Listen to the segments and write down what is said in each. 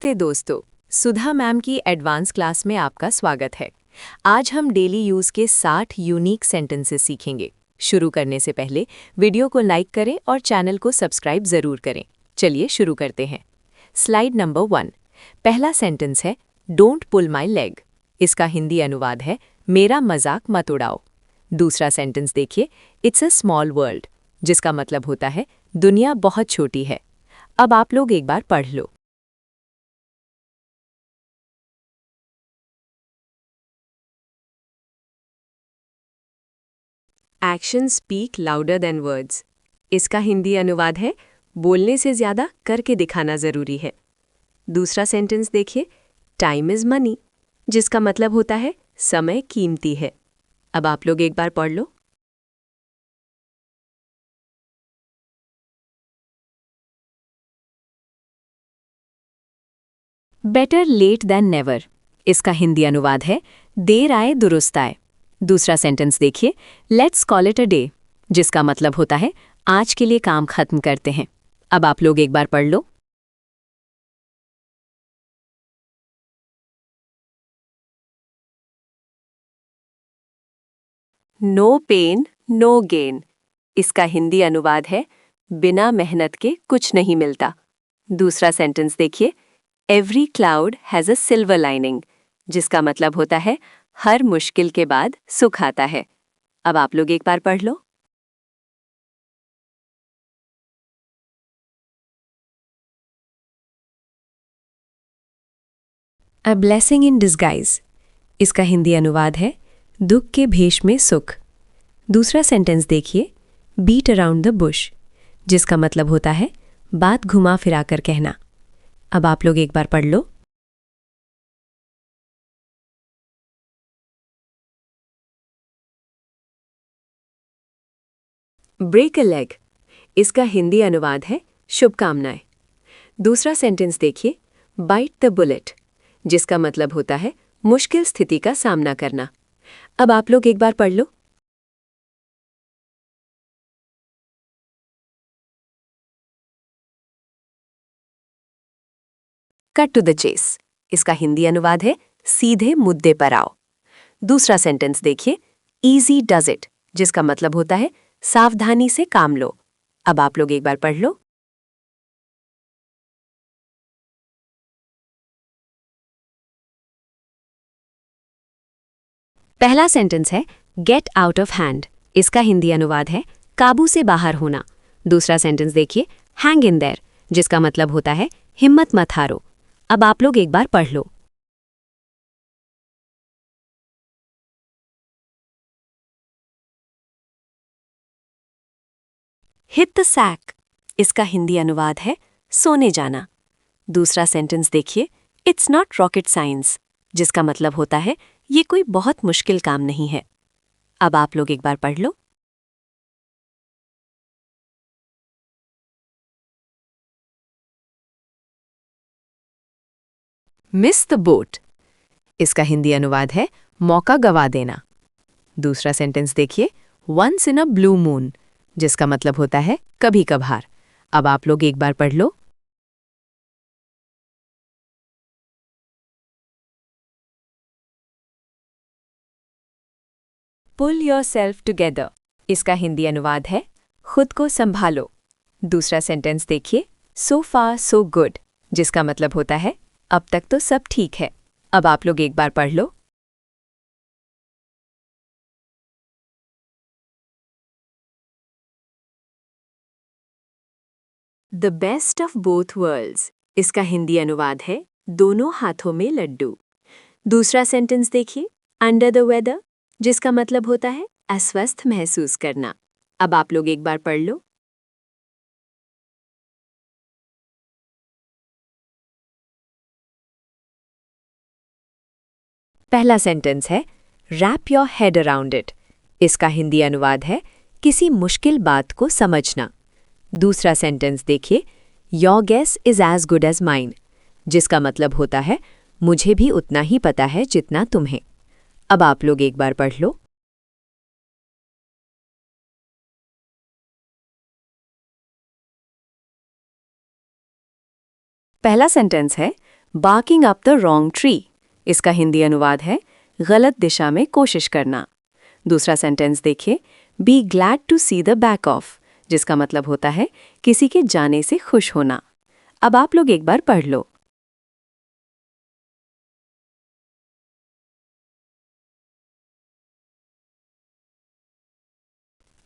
नमस्ते दोस्तों, सुधा मैम की एडवांस क्लास में आपका स्वागत है। आज हम डेली यूज़ के 60 यूनिक सेंटेंसेस सीखेंगे। शुरू करने से पहले वीडियो को लाइक करें और चैनल को सब्सक्राइब ज़रूर करें। चलिए शुरू करते हैं। Slide number 1। पहला सेंटेंस है डोंट पुल माई लेग। इसका हिंदी अनुवाद है मेरा मजाक मत उड़ाओ। दूसरा सेंटेंस देखिए, इट्स अ स्मॉल वर्ल्ड, जिसका मतलब होता है दुनिया बहुत छोटी है। अब आप लोग एक बार पढ़ लो। Action speak louder than words. इसका हिंदी अनुवाद है बोलने से ज्यादा करके दिखाना जरूरी है। दूसरा सेंटेंस देखिए, टाइम इज मनी, जिसका मतलब होता है समय कीमती है। अब आप लोग एक बार पढ़ लो। Better late than never. इसका हिंदी अनुवाद है देर आए दुरुस्त आए। दूसरा सेंटेंस देखिए, let's call it a day, जिसका मतलब होता है आज के लिए काम खत्म करते हैं। अब आप लोग एक बार पढ़ लो। No pain no gain. इसका हिंदी अनुवाद है बिना मेहनत के कुछ नहीं मिलता। दूसरा सेंटेंस देखिए, every cloud has a silver lining, जिसका मतलब होता है हर मुश्किल के बाद सुख आता है। अब आप लोग एक बार पढ़ लो। A blessing in disguise. इसका हिंदी अनुवाद है दुख के भेष में सुख। दूसरा सेंटेंस देखिए, बीट अराउंड द बुश, जिसका मतलब होता है बात घुमा फिरा कर कहना। अब आप लोग एक बार पढ़ लो। Break a leg. इसका हिंदी अनुवाद है शुभकामनाएं। दूसरा सेंटेंस देखिए, बाइट द बुलेट, जिसका मतलब होता है मुश्किल स्थिति का सामना करना। अब आप लोग एक बार पढ़ लो। Cut to the chase. इसका हिंदी अनुवाद है सीधे मुद्दे पर आओ। दूसरा सेंटेंस देखिए, इजी डज इट, जिसका मतलब होता है सावधानी से काम लो। अब आप लोग एक बार पढ़ लो। पहला सेंटेंस है गेट आउट ऑफ हैंड। इसका हिंदी अनुवाद है काबू से बाहर होना। दूसरा सेंटेंस देखिए, हैंग इन देयर, जिसका मतलब होता है हिम्मत मत हारो। अब आप लोग एक बार पढ़ लो। Hit the sac. इसका हिंदी अनुवाद है सोने जाना। दूसरा सेंटेंस देखिए, इट्स नॉट रॉकेट साइंस, जिसका मतलब होता है ये कोई बहुत मुश्किल काम नहीं है। अब आप लोग एक बार पढ़ लो। Miss the boat. इसका हिंदी अनुवाद है मौका गवा देना। दूसरा सेंटेंस देखिए, once in a blue moon, जिसका मतलब होता है कभी कभार। अब आप लोग एक बार पढ़ लो। Pull yourself together. इसका हिंदी अनुवाद है खुद को संभालो। दूसरा सेंटेंस देखिए, सो फार सो गुड, जिसका मतलब होता है अब तक तो सब ठीक है। अब आप लोग एक बार पढ़ लो। The best of both worlds. इसका हिंदी अनुवाद है दोनों हाथों में लड्डू। दूसरा सेंटेंस देखिए, अंडर द वेदर, जिसका मतलब होता है अस्वस्थ महसूस करना। अब आप लोग एक बार पढ़ लो। पहला सेंटेंस है wrap your head around it. इसका हिंदी अनुवाद है किसी मुश्किल बात को समझना। दूसरा सेंटेंस देखिए, your guess is as good as mine, जिसका मतलब होता है मुझे भी उतना ही पता है जितना तुम्हें। अब आप लोग एक बार पढ़ लो। पहला सेंटेंस है barking up the wrong tree. इसका हिंदी अनुवाद है गलत दिशा में कोशिश करना। दूसरा सेंटेंस देखिए, be glad to see the back of, जिसका मतलब होता है किसी के जाने से खुश होना। अब आप लोग एक बार पढ़ लो।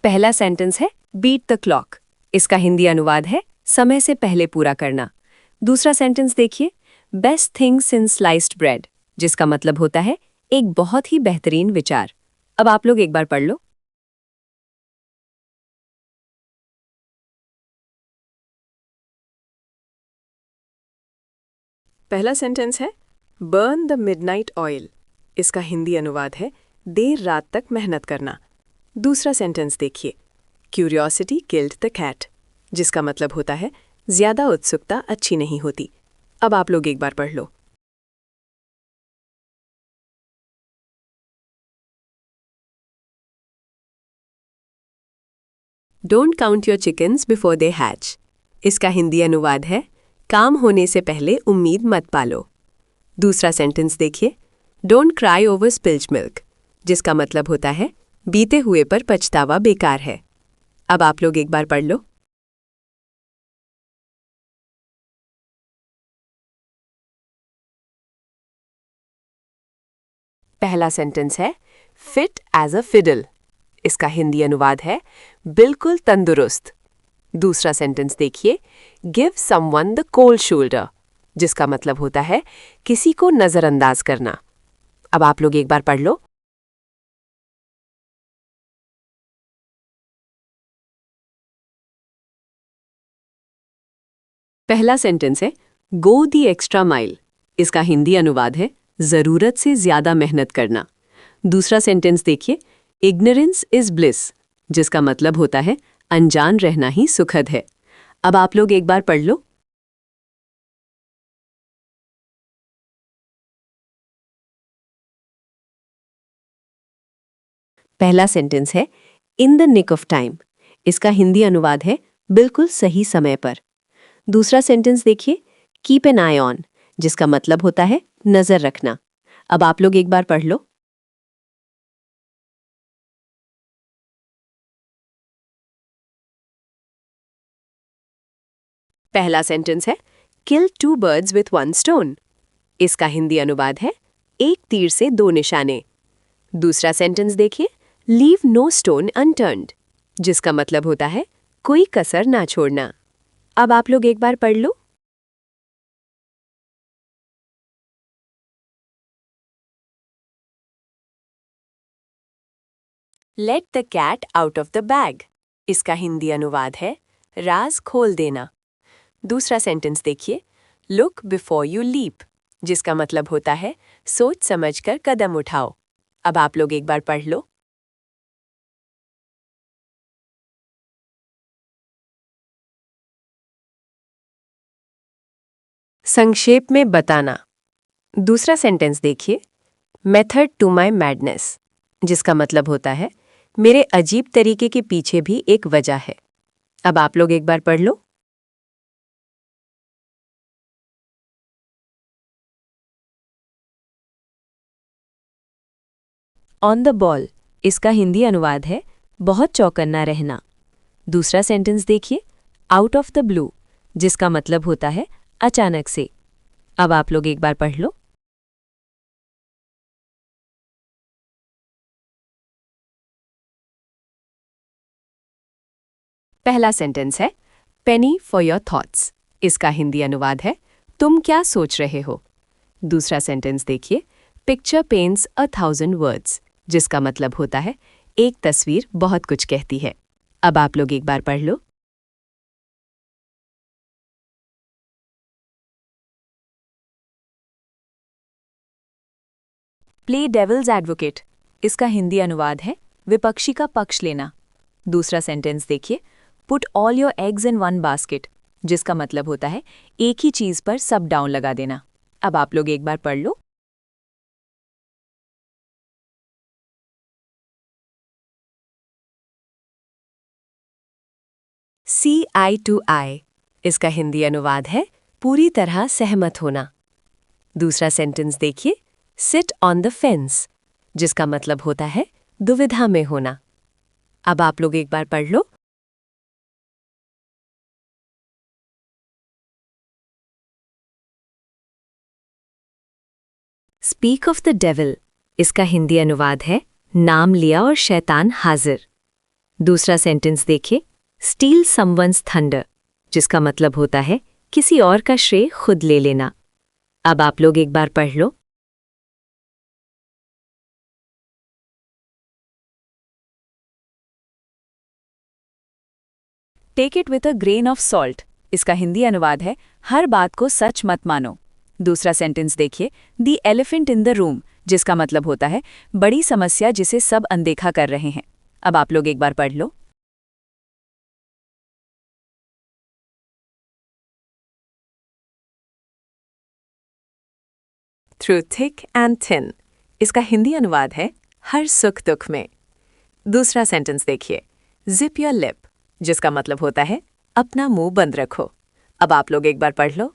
पहला सेंटेंस है बीट द क्लॉक। इसका हिंदी अनुवाद है समय से पहले पूरा करना। दूसरा सेंटेंस देखिए, best thing since sliced bread, जिसका मतलब होता है एक बहुत ही बेहतरीन विचार। अब आप लोग एक बार पढ़ लो। पहला सेंटेंस है बर्न द मिडनाइट ऑयल। इसका हिंदी अनुवाद है देर रात तक मेहनत करना। दूसरा सेंटेंस देखिए, क्यूरियोसिटी किल्ड द कैट, जिसका मतलब होता है ज्यादा उत्सुकता अच्छी नहीं होती। अब आप लोग एक बार पढ़ लो। Don't count your chickens before they hatch. इसका हिंदी अनुवाद है काम होने से पहले उम्मीद मत पालो। दूसरा सेंटेंस देखिए, don't cry over spilled milk, जिसका मतलब होता है बीते हुए पर पछतावा बेकार है। अब आप लोग एक बार पढ़ लो। पहला सेंटेंस है फिट एज अ फिडल। इसका हिंदी अनुवाद है बिल्कुल तंदुरुस्त। दूसरा सेंटेंस देखिए, give someone the cold shoulder, जिसका मतलब होता है किसी को नजरअंदाज करना। अब आप लोग एक बार पढ़ लो। पहला सेंटेंस है गो दी एक्स्ट्रा माइल। इसका हिंदी अनुवाद है जरूरत से ज्यादा मेहनत करना। दूसरा सेंटेंस देखिए, इग्नोरेंस इज ब्लिस, जिसका मतलब होता है अनजान रहना ही सुखद है। अब आप लोग एक बार पढ़ लो। पहला सेंटेंस है in the nick of time. इसका हिंदी अनुवाद है बिल्कुल सही समय पर। दूसरा सेंटेंस देखिए, कीप एन आई ऑन, जिसका मतलब होता है नजर रखना। अब आप लोग एक बार पढ़ लो। पहला सेंटेंस है kill two birds with one stone. इसका हिंदी अनुवाद है एक तीर से दो निशाने। दूसरा सेंटेंस देखिए, लीव नो स्टोन अनटर्न्ड, जिसका मतलब होता है कोई कसर ना छोड़ना। अब आप लोग एक बार पढ़ लो। Let the cat out of the bag. इसका हिंदी अनुवाद है राज खोल देना। दूसरा सेंटेंस देखिए, लुक बिफोर यू लीप, जिसका मतलब होता है सोच समझकर कदम उठाओ। अब आप लोग एक बार पढ़ लो। संक्षेप में बताना। दूसरा सेंटेंस देखिए, मेथड टू माई मैडनेस, जिसका मतलब होता है मेरे अजीब तरीके के पीछे भी एक वजह है। अब आप लोग एक बार पढ़ लो। On the ball. इसका हिंदी अनुवाद है बहुत चौकन्ना रहना। दूसरा सेंटेंस देखिए, आउट ऑफ द ब्लू, जिसका मतलब होता है अचानक से। अब आप लोग एक बार पढ़ लो। पहला सेंटेंस है पेनी फॉर योर थॉट्स। इसका हिंदी अनुवाद है तुम क्या सोच रहे हो। दूसरा सेंटेंस देखिए, पिक्चर पेंट्स 1,000 वर्ड्स, जिसका मतलब होता है एक तस्वीर बहुत कुछ कहती है। अब आप लोग एक बार पढ़ लो। Play devil's advocate. इसका हिंदी अनुवाद है विपक्षी का पक्ष लेना। दूसरा सेंटेंस देखिए, put all your eggs in one basket, जिसका मतलब होता है एक ही चीज पर सब डाउन लगा देना। अब आप लोग एक बार पढ़ लो। सी आई टू आई। इसका हिंदी अनुवाद है पूरी तरह सहमत होना। दूसरा सेंटेंस देखिए, सिट ऑन द फेंस, जिसका मतलब होता है दुविधा में होना। अब आप लोग एक बार पढ़ लो। स्पीक ऑफ द डेविल, इसका हिंदी अनुवाद है नाम लिया और शैतान हाजिर। दूसरा सेंटेंस देखिए, स्टील समवन्स थंडर, जिसका मतलब होता है किसी और का श्रेय खुद ले लेना। अब आप लोग एक बार पढ़ लो। Take it with a grain of salt, इसका हिंदी अनुवाद है हर बात को सच मत मानो। दूसरा सेंटेंस देखिए, the elephant in the room, जिसका मतलब होता है बड़ी समस्या जिसे सब अनदेखा कर रहे हैं। अब आप लोग एक बार पढ़ लो। थ्रू थिक एंड थिन, इसका हिंदी अनुवाद है हर सुख दुख में। दूसरा सेंटेंस देखिए, जिप योर लिप, जिसका मतलब होता है अपना मुंह बंद रखो। अब आप लोग एक बार पढ़ लो।